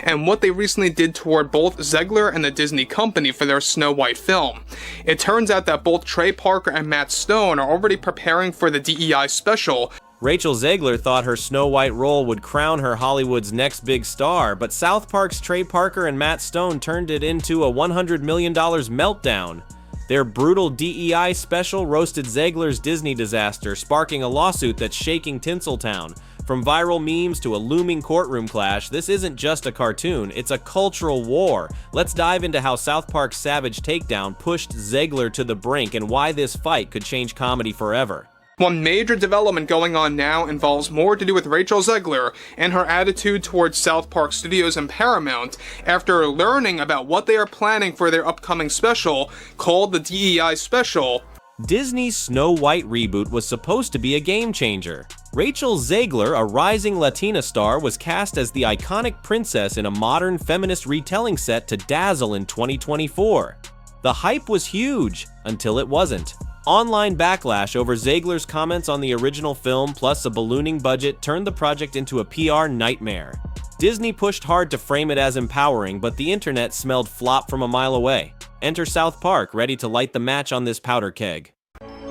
and what they recently did toward both Zegler and the Disney company for their Snow White film. It turns out that both Trey Parker and Matt Stone are already preparing for the DEI special. Rachel Zegler thought her Snow White role would crown her Hollywood's next big star, but South Park's Trey Parker and Matt Stone turned it into a $100 million meltdown. Their brutal DEI special roasted Zegler's Disney disaster, sparking a lawsuit that's shaking Tinseltown. From viral memes to a looming courtroom clash, this isn't just a cartoon, it's a cultural war. Let's dive into how South Park's savage takedown pushed Zegler to the brink and why this fight could change comedy forever. One major development going on now involves more to do with Rachel Zegler and her attitude towards South Park Studios and Paramount after learning about what they are planning for their upcoming special called the DEI Special. Disney's Snow White reboot was supposed to be a game changer. Rachel Zegler, a rising Latina star, was cast as the iconic princess in a modern feminist retelling set to dazzle in 2024. The hype was huge, until it wasn't. Online backlash over Zegler's comments on the original film plus a ballooning budget turned the project into a PR nightmare. Disney pushed hard to frame it as empowering, but the internet smelled flop from a mile away. Enter South Park, ready to light the match on this powder keg.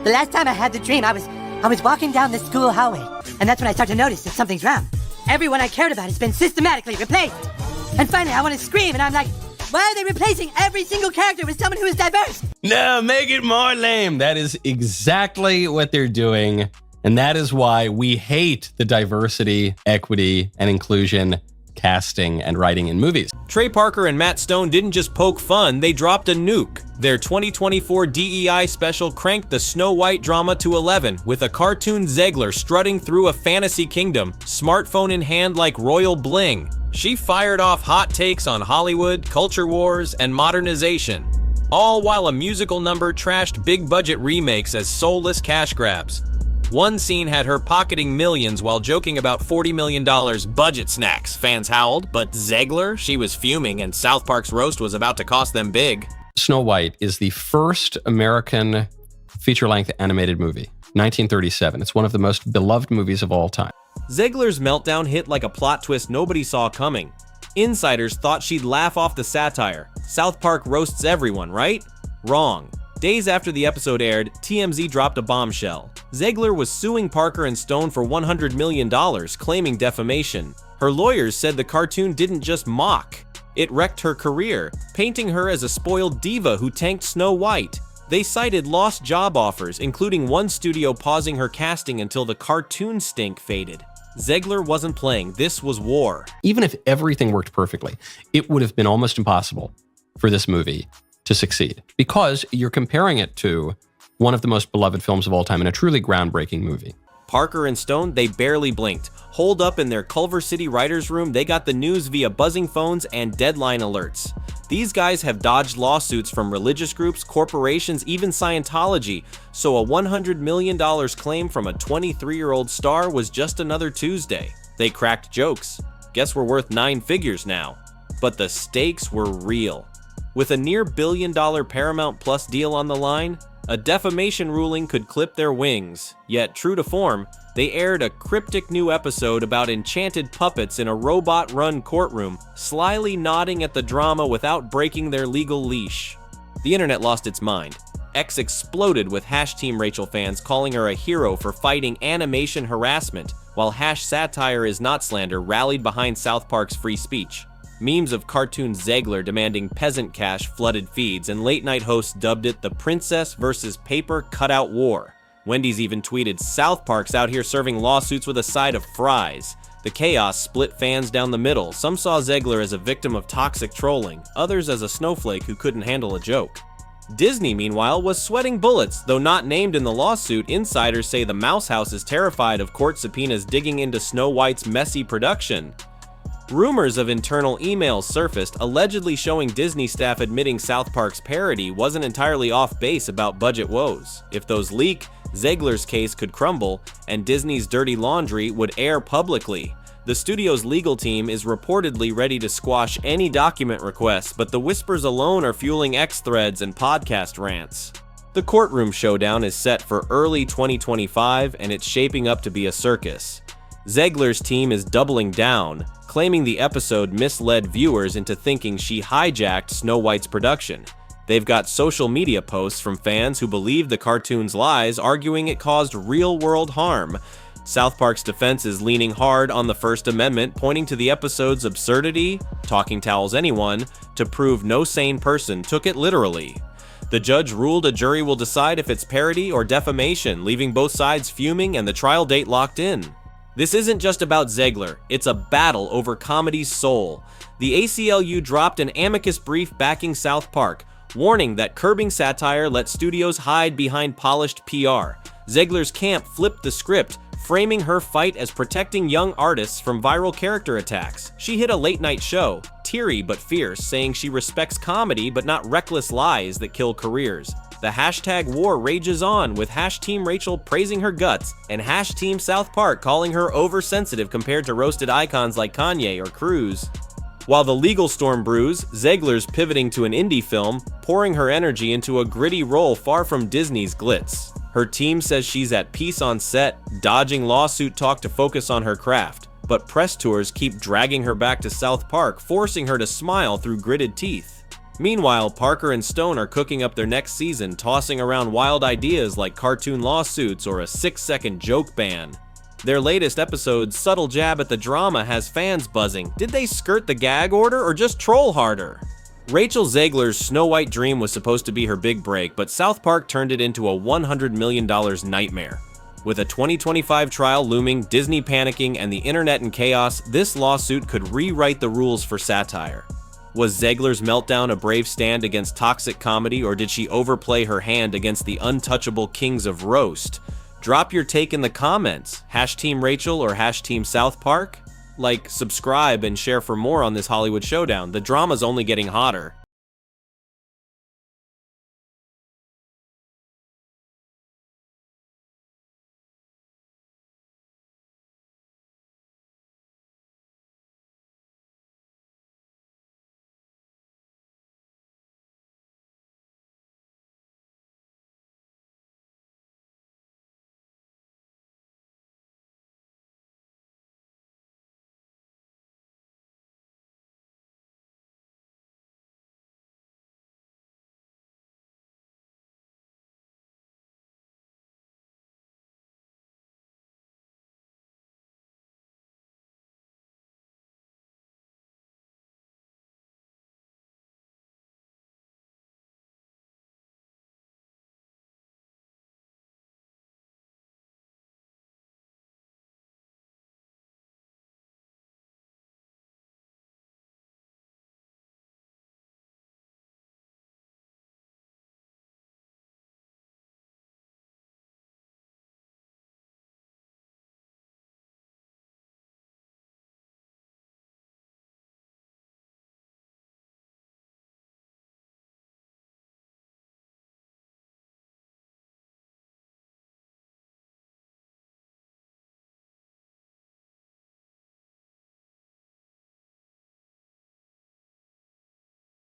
The last time I had the dream, I was walking down the school hallway, and that's when I started to notice that something's wrong. Everyone I cared about has been systematically replaced. And finally, I want to scream, and I'm like, why are they replacing every single character with someone who is diverse? No, make it more lame. That is exactly what they're doing. And that is why we hate the diversity, equity, and inclusion casting and writing in movies. Trey Parker and Matt Stone didn't just poke fun, they dropped a nuke. Their 2024 DEI special cranked the Snow White drama to 11, with a cartoon Zegler strutting through a fantasy kingdom, smartphone in hand like royal bling. She fired off hot takes on Hollywood, culture wars, and modernization, all while a musical number trashed big-budget remakes as soulless cash grabs. One scene had her pocketing millions while joking about $40 million budget snacks, fans howled, but Zegler, she was fuming and South Park's roast was about to cost them big. Snow White is the first American feature-length animated movie, 1937. It's one of the most beloved movies of all time. Zegler's meltdown hit like a plot twist nobody saw coming. Insiders thought she'd laugh off the satire. South Park roasts everyone, right? Wrong. Days after the episode aired, TMZ dropped a bombshell. Zegler was suing Parker and Stone for $100 million, claiming defamation. Her lawyers said the cartoon didn't just mock, it wrecked her career, painting her as a spoiled diva who tanked Snow White. They cited lost job offers, including one studio pausing her casting until the cartoon stink faded. Zegler wasn't playing, this was war. Even if everything worked perfectly, it would have been almost impossible for this movie to succeed, because you're comparing it to one of the most beloved films of all time and a truly groundbreaking movie. Parker and Stone, they barely blinked. Holed up in their Culver City writer's room, they got the news via buzzing phones and deadline alerts. These guys have dodged lawsuits from religious groups, corporations, even Scientology, so a $100 million claim from a 23-year-old star was just another Tuesday. They cracked jokes. Guess we're worth 9 figures now. But the stakes were real. With a near billion-dollar Paramount Plus deal on the line, a defamation ruling could clip their wings. Yet, true to form, they aired a cryptic new episode about enchanted puppets in a robot-run courtroom, slyly nodding at the drama without breaking their legal leash. The internet lost its mind. X exploded with Team Rachel fans calling her a hero for fighting animation harassment, while Satire is not slander rallied behind South Park's free speech. Memes of cartoon Zegler demanding peasant cash flooded feeds, and late-night hosts dubbed it the Princess versus Paper Cutout War. Wendy's even tweeted, "South Park's out here serving lawsuits with a side of fries." The chaos split fans down the middle. Some saw Zegler as a victim of toxic trolling, others as a snowflake who couldn't handle a joke. Disney, meanwhile, was sweating bullets. Though not named in the lawsuit, insiders say the Mouse House is terrified of court subpoenas digging into Snow White's messy production. Rumors of internal emails surfaced, allegedly showing Disney staff admitting South Park's parody wasn't entirely off base about budget woes. If those leak, Zegler's case could crumble, and Disney's dirty laundry would air publicly. The studio's legal team is reportedly ready to squash any document requests, but the whispers alone are fueling X threads and podcast rants. The courtroom showdown is set for early 2025, and it's shaping up to be a circus. Zegler's team is doubling down, claiming the episode misled viewers into thinking she hijacked Snow White's production. They've got social media posts from fans who believe the cartoon's lies, arguing it caused real-world harm. South Park's defense is leaning hard on the First Amendment, pointing to the episode's absurdity, talking towels anyone, to prove no sane person took it literally. The judge ruled a jury will decide if it's parody or defamation, leaving both sides fuming and the trial date locked in. This isn't just about Zegler, it's a battle over comedy's soul. The ACLU dropped an amicus brief backing South Park, warning that curbing satire lets studios hide behind polished PR. Zegler's camp flipped the script, framing her fight as protecting young artists from viral character attacks. She hit a late-night show, teary but fierce, saying she respects comedy but not reckless lies that kill careers. The hashtag war rages on, with Team Rachel praising her guts and Team South Park calling her oversensitive compared to roasted icons like Kanye or Cruz. While the legal storm brews, Zegler's pivoting to an indie film, pouring her energy into a gritty role far from Disney's glitz. Her team says she's at peace on set, dodging lawsuit talk to focus on her craft, but press tours keep dragging her back to South Park, forcing her to smile through gritted teeth. Meanwhile, Parker and Stone are cooking up their next season, tossing around wild ideas like cartoon lawsuits or a 6-second joke ban. Their latest episode's subtle jab at the drama has fans buzzing. Did they skirt the gag order or just troll harder? Rachel Zegler's Snow White dream was supposed to be her big break, but South Park turned it into a $100 million nightmare. With a 2025 trial looming, Disney panicking, and the internet in chaos, this lawsuit could rewrite the rules for satire. Was Zegler's meltdown a brave stand against toxic comedy, or did she overplay her hand against the untouchable kings of roast? Drop your take in the comments. Team Rachel or Team South Park? Like, subscribe, and share for more on this Hollywood showdown. The drama's only getting hotter.